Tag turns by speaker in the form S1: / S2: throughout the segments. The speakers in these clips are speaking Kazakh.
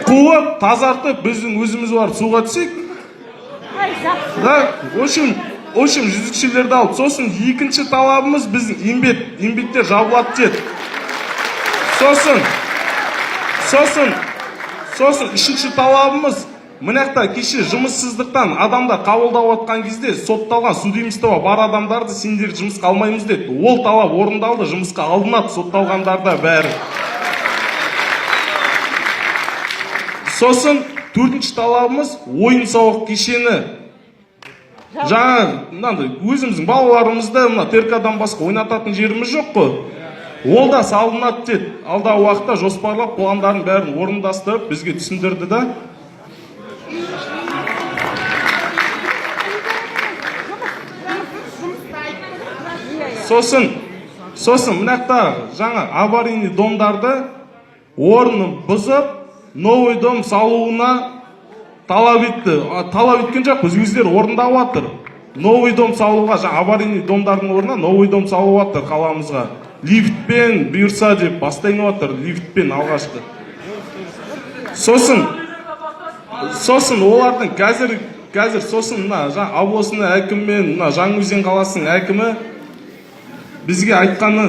S1: Қуып, тазартып, біздің өзіміз барып суға түсек. Да, в общем, жүзікшелерді алып. Сосын екінші талабымыз біздің еңбектер жабылады деді. Сосын үшінші талабымыз, мынақта кеше жұмыссыздықтан адамдар қабылдап отқан кезде сотталған судимостьтағы бар адамдарды сендер жұмысқа алмаймыз деді. Ол талап орындалды, жұмысқа алынады сотталғандарда бәрі. Сосын төртінші талабымыз ойын сауық кешені. Жаңа өзіміздің балаларымызды теркадан басқа ойнататын жеріміз жоқ қой. Ол да салынады деді. Алдағы уақытта жоспарлап пландарын бәрін орындастырып бізге түсіндірді да. Сосын мынақта жаңа аварийный домдарды орнын бұзып, новый дом салуына талап етті. Талап еткен жоқ, біз өздері орындап жатыр. Новый дом салуға, жаңа аварийный домдардың орнына новый дом салып жатыр қаламызға. Лифтпен бұйырса деп бастайын жатыр, лифтпен алғашқы. Сосын олардың қазір сосын жаңа облысының әкімі мен Жаңаөзен қаласының әкімі бізге айтқаны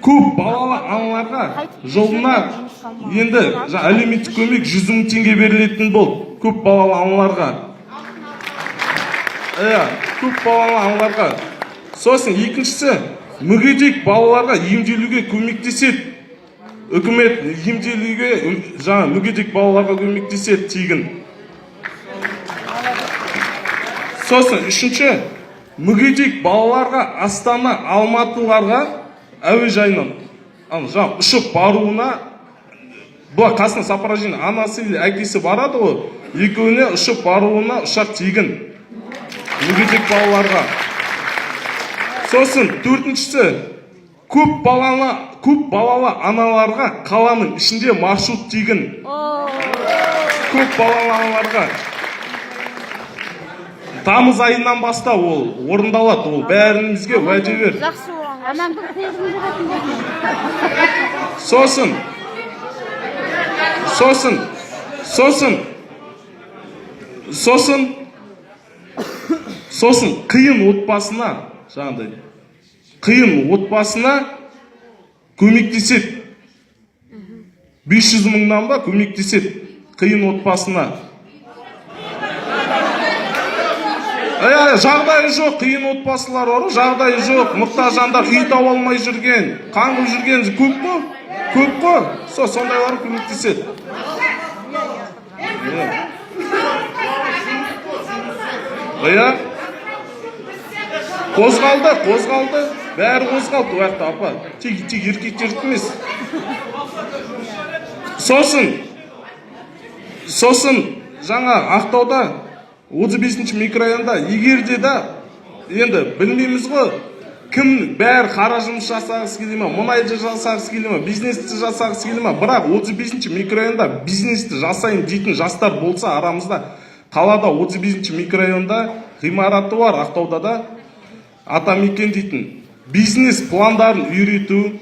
S1: көп балалы аналарға жылына енді әлеуметтік көмек 100 мың теңге берілетін болды. Көп балалы аналарға. Көп балалы аналарға. Сосын екіншісі, мүгедек балаларға емделуге көмектеседі. Үкімет емделуге жаңа мүгедек балаларға көмектеседі тегін. Сосын үшінші, мүгедек балаларға Астана, Алматыларға әуежайынан жаңа ұшып баруына, бұл қасына сопровождение анасы или әкесі барады ғой, екеуіне ұшып баруына ұшақ тегін мүгедек балаларға. Сосын төртіншісі, көп балалы аналарға қаланың ішінде маршрут тегін. Көп балалы аналарға. Тамыз айынан бастап ол орындалады, ол бәрімізге уәде бер. Сосын қиын отбасына, жаңағыдай, қиын отбасына көмектеседі. 500 мыңнан ба көмектеседі қиын отбасына. Жағдайы жоқ, қиын отбасылар бар, жағдайы жоқ, мұқтаж жандар үй таба алмай жүрген, қаңғып жүрген көп қой, сондайлар көмектеседі. Қозғалды, бәрі қозғалды уақытта, апа, тек еркектер емес. Сосын жаңа Ақтауда 35-ші микрорайонда егерде да, енді білмейміз ғой, кім бәрі қара жұмыс жасағысы келе ма, мұнайды жасағысы келе ма, бизнесті жасағысы келе ма, бірақ 35-ші микрорайонда бизнесті жасайын дейтін жастар болса арамызда, қалада 35-ші микрорайонда ғимараты бар, Ақтауда да Атамекен дейтін бизнес пландарын үйрету,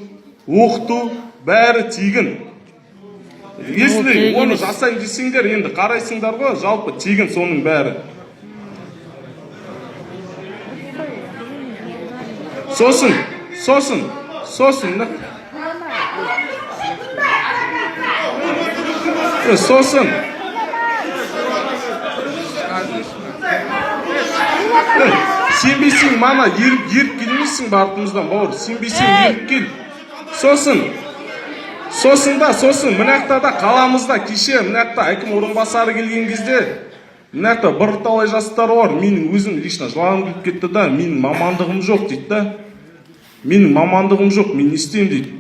S1: оқыту бәрі тегін. Если оны жасайын десеңдер, енді қарайсыңдар ғой, жалпы тегін соның бәрі. Сосын. Сенбесең, мана еріп келмейсің бартымыздан, бауыр. Сенбесең, еріп кел. Сосын, мынақта да қаламызда кеше, мынақта әкім орынбасары келген кезде, мынақта бірталай жастар бар, менің өзім лично жылағым келіп кетті да, менің мамандығым жоқ дейді да. Менің мамандығым жоқ, мен не істеймін дейді.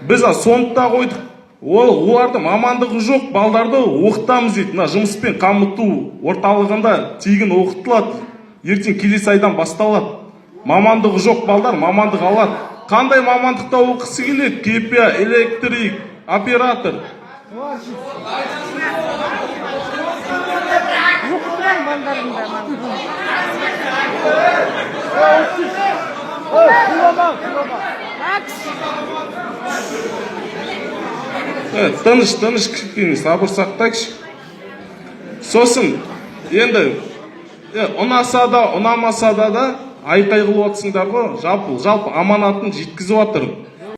S1: Біз сондықта қойдық. Оларды мамандығы жоқ балдарды оқытамыз дейді. Жұмыспен қамту орталығында тегін оқытылады. Ертең келесі айдан басталады. Мамандығы жоқ балдар мамандық алады. Қандай мамандықта оқысы келеді? Кепия, электрик, оператор. тыныш кішкене сабыр сақтайықшы. Сосын енді ұнаса да ұнамаса да айқай қылып отырсыңдар ғой, жалпы аманатын жеткізіп жатырмын.